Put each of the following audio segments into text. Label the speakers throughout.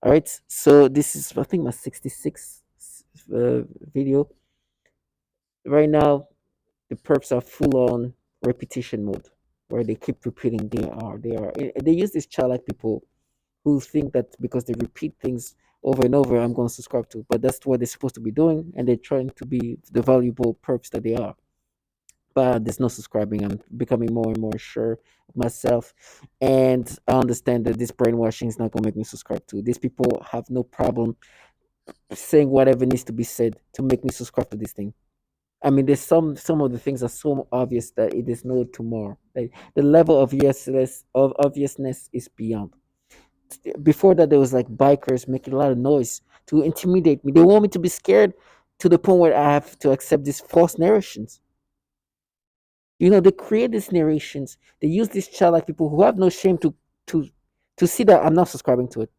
Speaker 1: All right. So this is, I think, my 66 video. Right now, the perps are full on repetition mode, where they keep repeating they are. They use these childlike people who think that because they repeat things over and over, I'm going to subscribe to. But that's what they're supposed to be doing, and they're trying to be the valuable perps that they are. But there's no subscribing. I'm becoming more and more sure of myself, and I understand that this brainwashing is not going to make me subscribe to. These people have no problem saying whatever needs to be said to make me subscribe to this thing. I mean, there's some of the things are so obvious that it is no tomorrow. Like, the level of obviousness is beyond. Before that, there was like bikers making a lot of noise to intimidate me. They want me to be scared to the point where I have to accept these false narrations. They create these narrations. They use these childlike people who have no shame to to see that I'm not subscribing to it.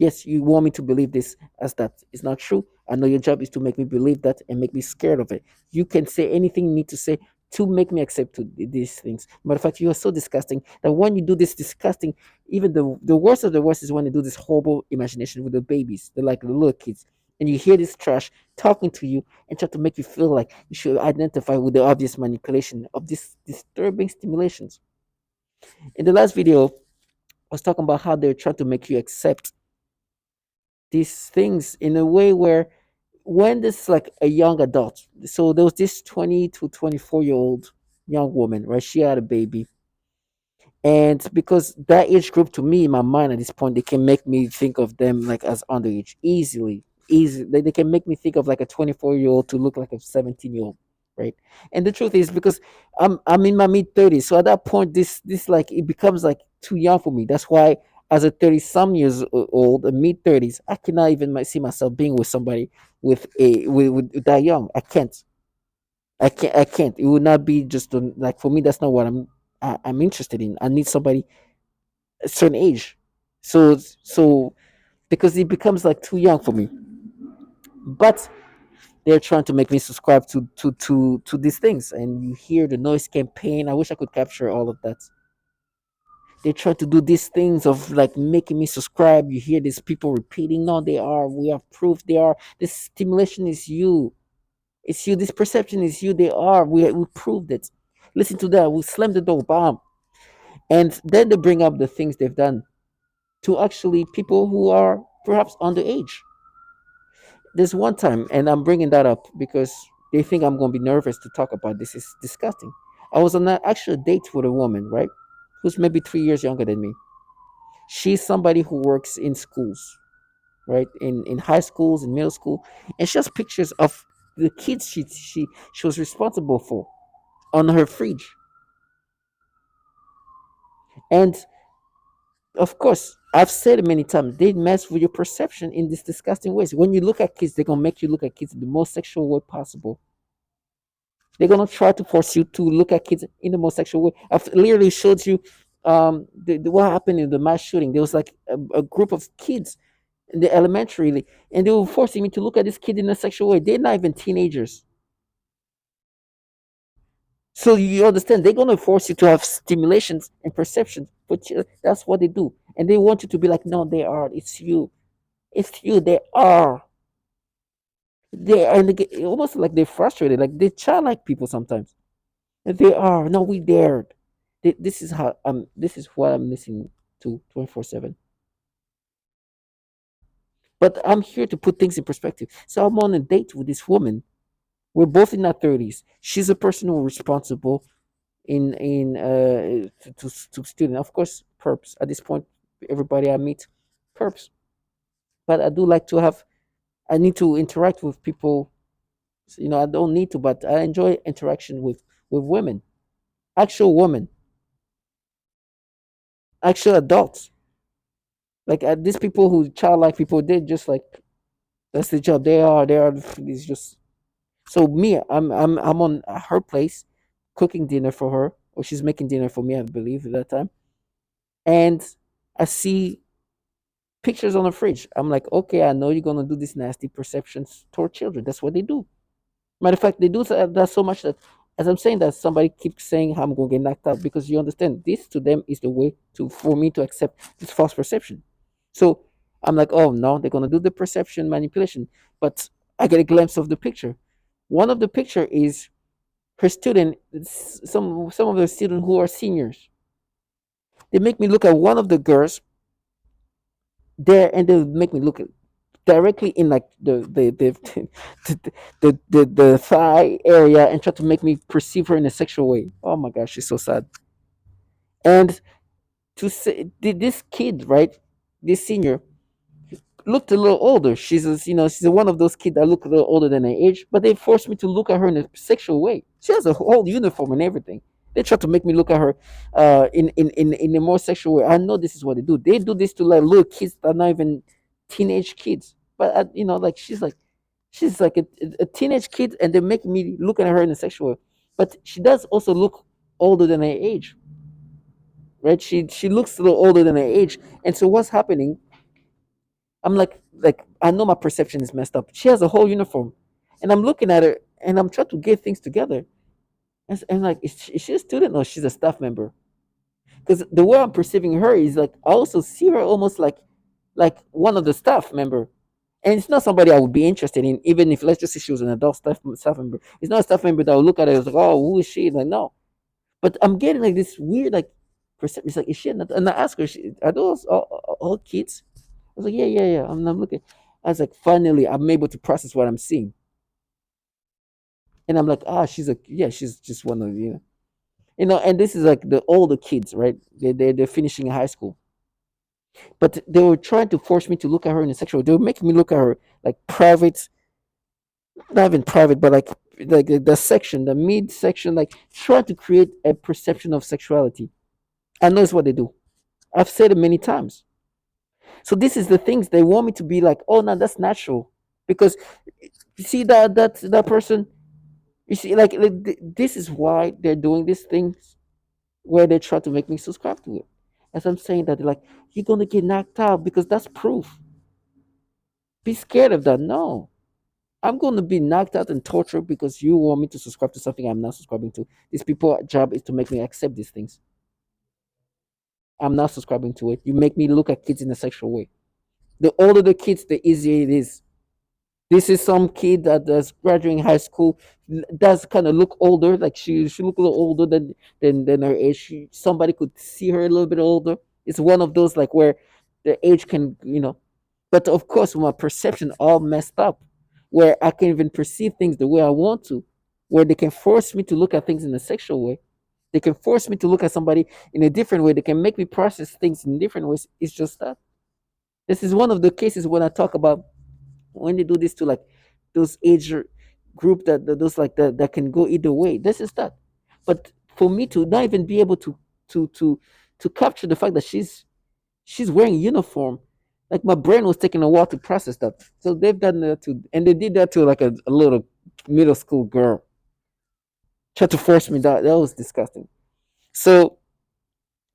Speaker 1: Yes, you want me to believe this as that. It's not true. I know your job is to make me believe that and make me scared of it. You can say anything you need to say to make me accept these things. Matter of fact, you are so disgusting that when you do this disgusting, even the worst of the worst is when they do this horrible imagination with the babies, they're like the little kids. And you hear this trash talking to you and try to make you feel like you should identify with the obvious manipulation of these disturbing stimulations. In the last video, I was talking about how they're trying to make you accept these things in a way where when this like a young adult, so there was this 20 to 24-year-old young woman, right? She had a baby, and because that age group to me in my mind at this point, they can make me think of them like as underage easily. Easy, they can make me think of like a 24-year-old to look like a 17-year-old, right? And the truth is, because I'm in my mid 30s, so at that point, this like it becomes like too young for me. That's why, as a 30 some years old, a mid 30s, I cannot even see myself being with somebody with that young. I can't. It would not be just like, for me. That's not what I'm interested in. I need somebody a certain age. So because it becomes like too young for me. But they're trying to make me subscribe to these things, and you hear the noise campaign. I wish I could capture all of that. They try to do these things of like making me subscribe. You hear these people repeating, no, they are. We have proof they are. This stimulation is you. It's you. This perception is you. They are. We proved it. Listen to that. We slammed the door. Bam. And then they bring up the things they've done to actually people who are perhaps underage. There's one time, and I'm bringing that up because they think I'm going to be nervous to talk about this. It's disgusting. I was on an actual date with a woman, right? Who's maybe 3 years younger than me. She's somebody who works in schools, right? In high schools, in middle school. And she has pictures of the kids she was responsible for on her fridge. And of course, I've said it many times, they mess with your perception in these disgusting ways. When you look at kids, they're gonna make you look at kids in the most sexual way possible. They're gonna try to force you to look at kids in the most sexual way. I've literally showed you what happened in the mass shooting. There was like a group of kids in the elementary, and they were forcing me to look at this kid in a sexual way. They're not even teenagers. So you understand, they're gonna force you to have stimulations and perceptions, but that's what they do, and they want you to be like, no, they are. It's you. It's you. They are. They are, and they get, almost like they're frustrated, like they childlike people sometimes. They are. No, we dared. This is how This is what I'm listening to 24/7. But I'm here to put things in perspective. So I'm on a date with this woman. We're both in our 30s. She's a person who's responsible in to student. Of course, perps. At this point, everybody I meet, perps. But I do like to have. I need to interact with people. I don't need to, but I enjoy interaction with women, actual women, actual adults. Like these people who childlike people, they just like that's the job. They are. It's just so me. I'm on her place, cooking dinner for her, or she's making dinner for me, I believe, at that time. And I see pictures on the fridge. I'm like, okay, I know you're gonna do these nasty perceptions toward children. That's what they do. Matter of fact, they do that so much that, as I'm saying that, somebody keeps saying I'm gonna get knocked out, because you understand this to them is the way to for me to accept this false perception. So I'm like, oh no, they're gonna do the perception manipulation. But I get a glimpse of the picture. One of the picture is her student, some of the students who are seniors. They make me look at one of the girls there, and they make me look at directly in like the thigh area, and try to make me perceive her in a sexual way. Oh my gosh, she's so sad. And to say this kid, right, this senior, looked a little older. She's one of those kids that look a little older than her age, but they forced me to look at her in a sexual way. She has a whole uniform and everything. They try to make me look at her in a more sexual way. I know this is what they do. They do this to like little kids that are not even teenage kids. But like she's like a teenage kid, and they make me look at her in a sexual way. But she does also look older than her age, right? She looks a little older than her age, and so what's happening? I'm like I know my perception is messed up. She has a whole uniform, and I'm looking at her, and I'm trying to get things together. And like, is she a student or she's a staff member? Because the way I'm perceiving her is like I also see her almost like one of the staff member, and it's not somebody I would be interested in, even if let's just say she was an adult staff member. It's not a staff member that would look at her and like, oh, who is she? Like, no. But I'm getting like this weird like perception. It's like, is she? And I ask her, are those all kids? I was like, yeah, yeah, yeah. I'm looking. I was like, finally, I'm able to process what I'm seeing. And I'm like, she's just one of and this is like the older kids, right? They're finishing high school, but they were trying to force me to look at her in a sexual. They were making me look at her like private, not even private, but like the section, the mid section, like trying to create a perception of sexuality. I know it's what they do. I've said it many times. So this is the things they want me to be like. Oh, no, that's natural because you see that person. You see, this is why they're doing these things where they try to make me subscribe to it. As I'm saying that, they're like, you're gonna get knocked out because that's proof. Be scared of that. No, I'm gonna be knocked out and tortured because you want me to subscribe to something I'm not subscribing to. These people's job is to make me accept these things. I'm not subscribing to it. You make me look at kids in a sexual way. The older the kids, the easier it is. This is some kid that's graduating high school, does kind of look older, like she look a little older than her age. Somebody could see her a little bit older. It's one of those like where the age can, but of course my perception all messed up, where I can even perceive things the way I want to, where they can force me to look at things in a sexual way. They can force me to look at somebody in a different way. They can make me process things in different ways. It's just that. This is one of the cases when I talk about when they do this to like those age group those like that can go either way. This is that. But for me to not even be able to to to capture the fact that she's wearing a uniform, like my brain was taking a while to process that. So they've done that to, and they did that to like a little middle school girl. Tried to force me that was disgusting. So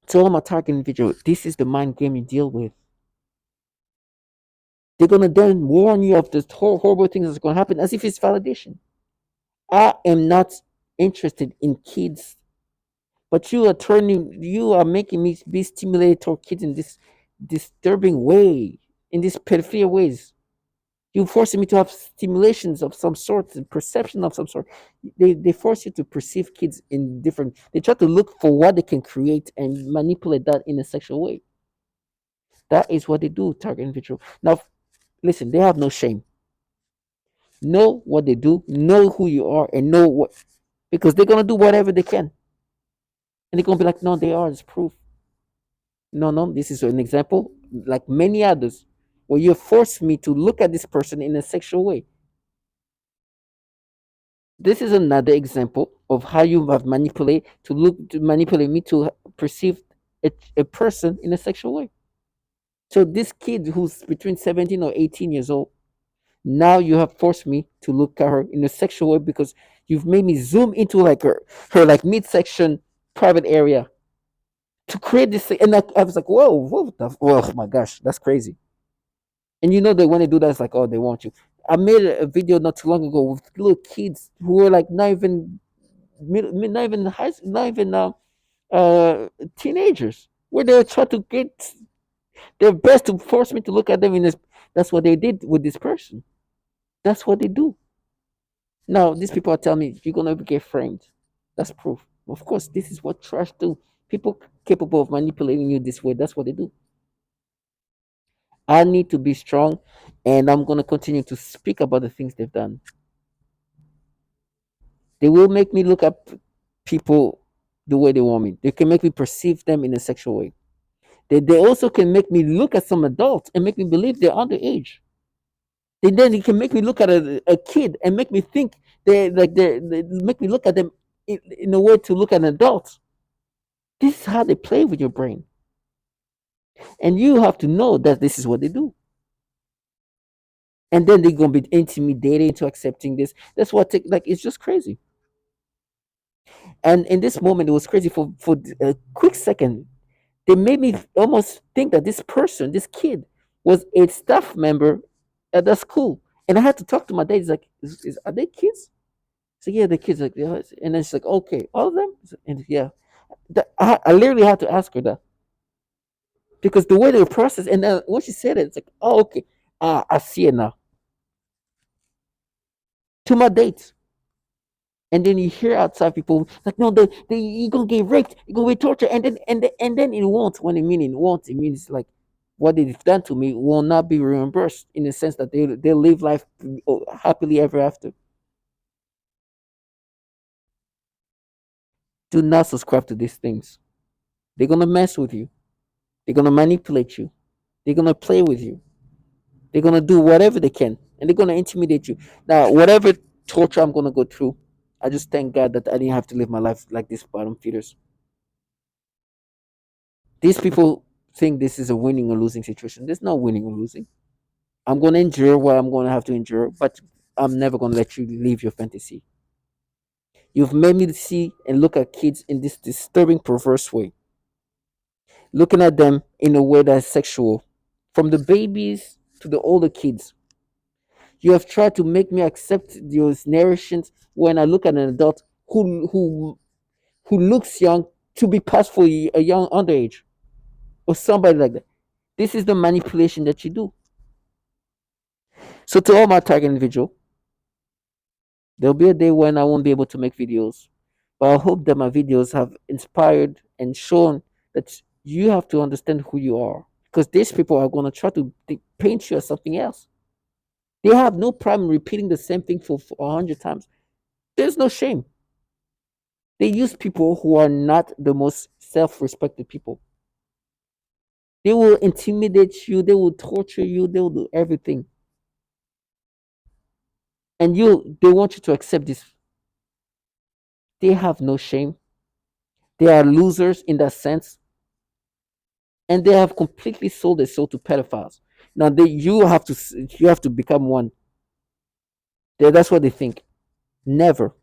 Speaker 1: to all my target individual, this is the mind game you deal with. They're gonna then warn you of the horrible things that's gonna happen as if it's validation. I am not interested in kids, but you are making me be stimulated toward kids in this disturbing way, in these pedophilia ways. You're forcing me to have stimulations of some sort, and perception of some sort. They force you to perceive kids in different. They try to look for what they can create and manipulate that in a sexual way. That is what they do, target individual. Now, listen, they have no shame. Know what they do, know who you are, and know what, because they're gonna do whatever they can, and they're gonna be like, no, they are. It's proof. No, no, this is an example, like many others, where you forced me to look at this person in a sexual way. This is another example of how you have manipulate me to perceive a person in a sexual way. So this kid who's between 17 or 18 years old, now you have forced me to look at her in a sexual way because you've made me zoom into like her like midsection private area to create this thing. And I was like, whoa, oh my gosh, that's crazy. And you know that when they do that, it's like, oh, they want you. I made a video not too long ago with little kids who were like not even high, not even teenagers, where they try to get They're best to force me to look at them in this. That's what they did with this person. That's what they do. Now, these people are telling me you're gonna get framed. That's proof. Of course, this is what trash do. People capable of manipulating you this way. That's what they do. I need to be strong, and I'm gonna continue to speak about the things they've done. They will make me look at people the way they want me. They can make me perceive them in a sexual way. They also can make me look at some adults and make me believe they're underage. Then it can make me look at a kid and make me think they make me look at them in a way to look at an adult. This is how they play with your brain, and you have to know that this is what they do. And then they're gonna be intimidated into accepting this. That's what like it's just crazy. And in this moment, it was crazy for a quick second. They made me almost think that this person, this kid, was a staff member at the school. And I had to talk to my dad. He's like, "Are they kids?" So yeah, the kids like, yeah. And then she's like, "Okay, all of them." And yeah, I literally had to ask her that because the way they were processed. And then when she said it, it's like, "Oh, okay, I see it now." To my dates. And then you hear outside people like, no, you're gonna get raped, you're gonna get tortured, and then it won't. When it mean it won't, it means like what they've done to me will not be reimbursed in the sense that they live life happily ever after. Do not subscribe to these things. They're gonna mess with you. They're gonna manipulate you. They're gonna play with you. They're gonna do whatever they can, and they're gonna intimidate you. Now, whatever torture I'm gonna go through, I just thank God that I didn't have to live my life like this bottom feeders. These people think this is a winning or losing situation. There's no winning or losing. I'm going to endure what I'm going to have to endure, but I'm never going to let you leave your fantasy. You've made me see and look at kids in this disturbing, perverse way, looking at them in a way that's sexual, from the babies to the older kids. You have tried to make me accept those narrations when I look at an adult who looks young to be passed for a young underage or somebody like that. This is the manipulation that you do. So to all my target individual, there'll be a day when I won't be able to make videos, but I hope that my videos have inspired and shown that you have to understand who you are, because these people are going to try to paint you as something else. They have no problem repeating the same thing for 100 times. There's no shame. They use people who are not the most self-respected people. They will intimidate you. They will torture you. They will do everything, and they want you to accept this. They have no shame. They are losers in that sense, and they have completely sold their soul to pedophiles. Now, you have to become one. That's what they think. Never.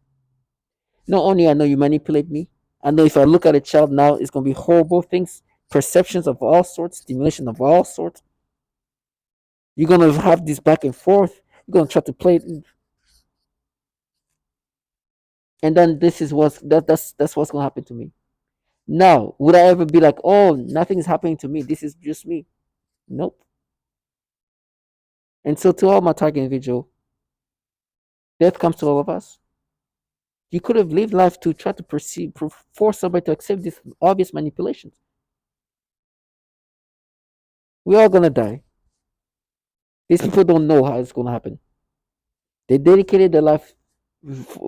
Speaker 1: Not only I know you manipulate me, I know if I look at a child now, it's gonna be horrible things, perceptions of all sorts, stimulation of all sorts. You're gonna have this back and forth. You're gonna try to play it, and then this is that's what's gonna happen to me. Now, would I ever be like, oh, nothing's happening to me? This is just me. Nope. And so, to all my target individual, death comes to all of us. You could have lived life to try to force somebody to accept these obvious manipulations. We're all gonna die. These people don't know how it's gonna happen. They dedicated their life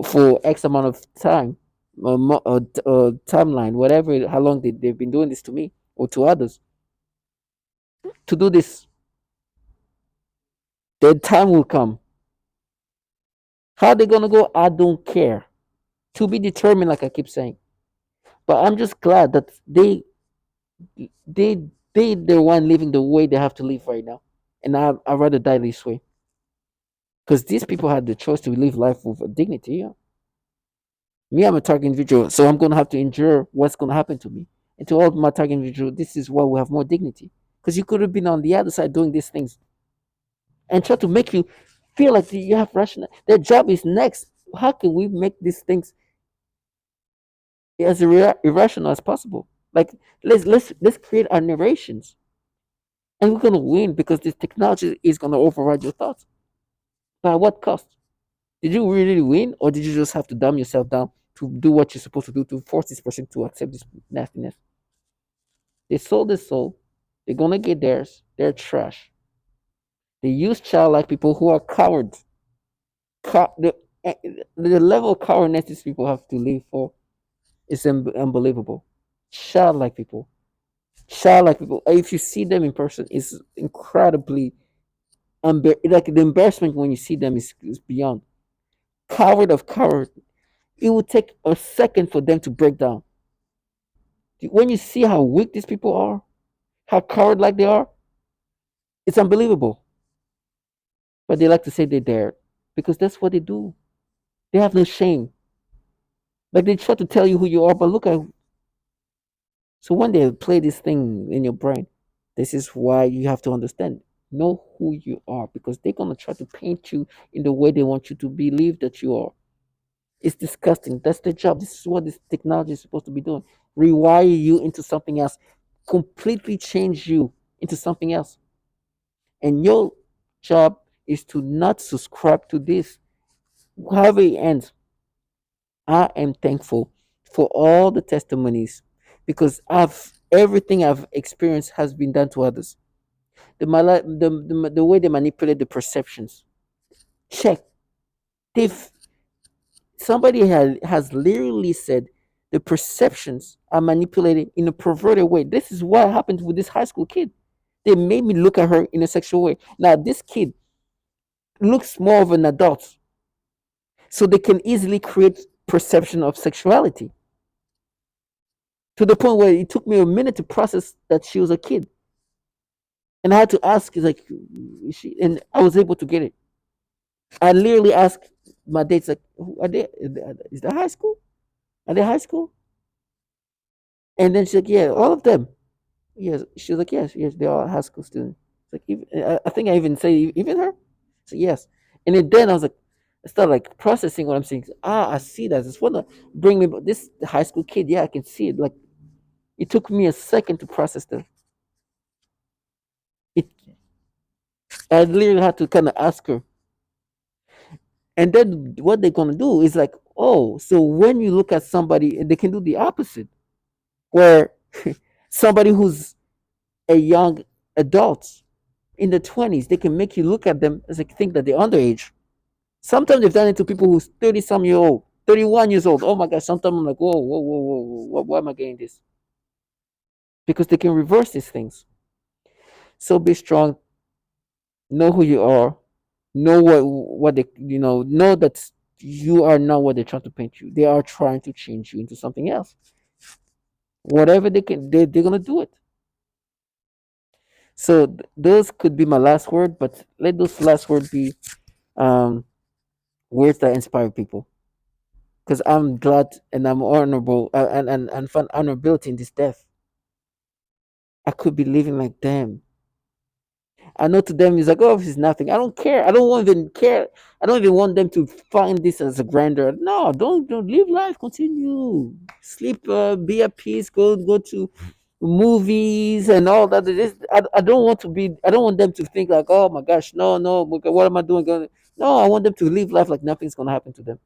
Speaker 1: for X amount of time, timeline, whatever, how long they've been doing this to me or to others. To do this, their time will come. How they gonna go? I don't care. To be determined, like I keep saying. But I'm just glad that they they're one living the way they have to live right now, and I'd rather die this way because these people had the choice to live life with dignity. Yeah. Me, I'm a target individual, so I'm gonna have to endure what's gonna happen to me. And to all my target individual, this is why we have more dignity, because you could have been on the other side doing these things and try to make you feel like you have rational. Their job is next. How can we make these things as irrational as possible? Like let's create our narrations. And we're gonna win because this technology is gonna override your thoughts. But at what cost? Did you really win, or did you just have to dumb yourself down to do what you're supposed to do to force this person to accept this nastiness? They sold their soul. They're gonna get theirs. They're trash. They use childlike people who are cowards. Co- the, eh, the level of cowardness these people have to live for is unbelievable. Childlike people. Childlike people. If you see them in person, it's incredibly like the embarrassment when you see them is beyond. Coward of coward. It will take a second for them to break down. When you see how weak these people are, how coward like they are, it's unbelievable. But they like to say they dared because that's what they do. They have no shame. Like they try to tell you who you are, but look at. So when they play this thing in your brain, this is why you have to understand, know who you are, because they're gonna try to paint you in the way they want you to believe that you are. It's disgusting. That's their job. This is what this technology is supposed to be doing. Rewire you into something else, completely change you into something else. And your job is to not subscribe to this. However it ends, I am thankful for all the testimonies because I've everything I've experienced has been done to others. The way they manipulate the perceptions. Check. They've somebody has literally said the perceptions are manipulated in a perverted way. This is what happened with this high school kid. They made me look at her in a sexual way. Now this kid looks more of an adult, so they can easily create perception of sexuality to the point where it took me a minute to process that she was a kid, and I had to ask, is like, is she? And I was able to get it. I literally asked my dates, like, are they? Is that high school? Are they high school? And then she's like, yeah, all of them. Yes, she was like, yes, yes, they are high school students. It's like, even, I think I even say even her. So yes, and then I was like, I started like processing what I'm saying. Ah, I see that. It's want to bring me, but this high school kid. Yeah, I can see it. Like it took me a second to process that. It, I literally had to kind of ask her, and then what they're gonna do is like, oh, so when you look at somebody, they can do the opposite, where somebody who's a young adult in the 20s, they can make you look at them as like think that they're underage. Sometimes they've done it to people who's 30 some year old, 31 years old. Oh my gosh, sometimes I'm like, whoa, whoa, whoa, whoa, whoa, why am I getting this? Because they can reverse these things. So be strong, know who you are, know what they know that you are not what they're trying to paint you. They are trying to change you into something else. Whatever they can, they're gonna do it. So those could be my last word, but let those last word be um words that inspire people. Because I'm glad and I'm honorable and find honorability in this death. I could be living like them. I know to them it's like, oh, this is nothing. I don't care. I don't want even care. I don't even want them to find this as a grandeur. No, don't live life. Continue. Sleep. Be at peace. Go to movies and all that. I don't want to be. I don't want them to think like, oh my gosh, no, no. What am I doing? No, I want them to live life like nothing's gonna happen to them.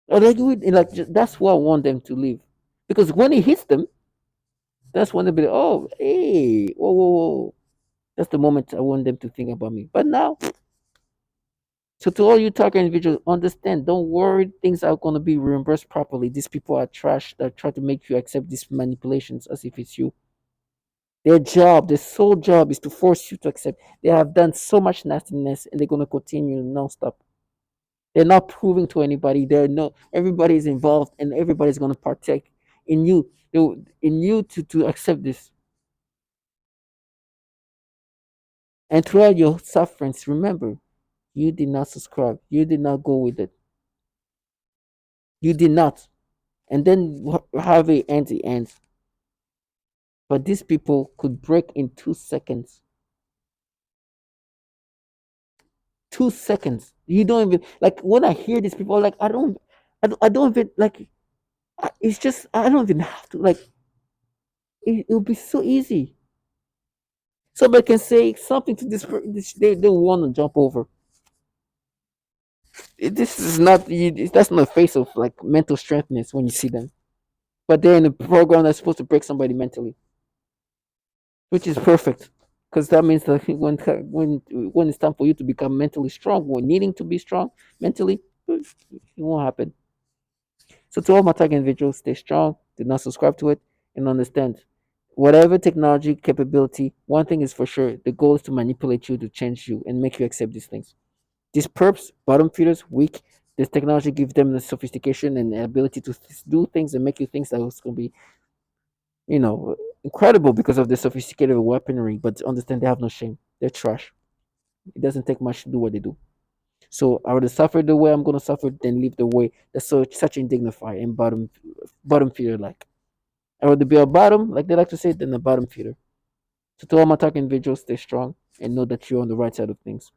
Speaker 1: Or like, that's what I want them to live. Because when it hits them, that's when they'll be like, oh, hey, whoa, whoa, whoa. That's the moment I want them to think about me. But now, so to all you target individuals, understand, don't worry, things are going to be reimbursed properly. These people are trash that try to make you accept these manipulations as if it's you. Their job, their sole job is to force you to accept. They have done so much nastiness and they're going to continue nonstop. They're not proving to anybody. They're no everybody's involved and everybody's gonna partake in you. In you to accept this. And throughout your sufferings, remember, you did not subscribe. You did not go with it. You did not. And then have it ends, it ends. But these people could break in 2 seconds. 2 seconds. You don't even like when I hear these people like I don't even like it's just I don't even have to like it'll be so easy. Somebody can say something to this they want to jump over. This is not that's not a face of like mental strengthness when you see them. But they're in a program that's supposed to break somebody mentally, which is perfect. Because that means that when it's time for you to become mentally strong or needing to be strong mentally, it won't happen. So to all my target individuals, stay strong, do not subscribe to it, and understand whatever technology capability, one thing is for sure, the goal is to manipulate you, to change you, and make you accept these things. These perps, bottom feeders, weak. This technology gives them the sophistication and the ability to do things and make you think that it's going to be, you know, incredible because of the sophisticated weaponry. But understand they have no shame. They're trash. It doesn't take much to do what they do. So I would suffer the way I'm going to suffer than live the way that's so such indignified and bottom feeder like. I would be a bottom, like they like to say, than a bottom feeder. So to all my talking individuals, stay strong and know that you're on the right side of things.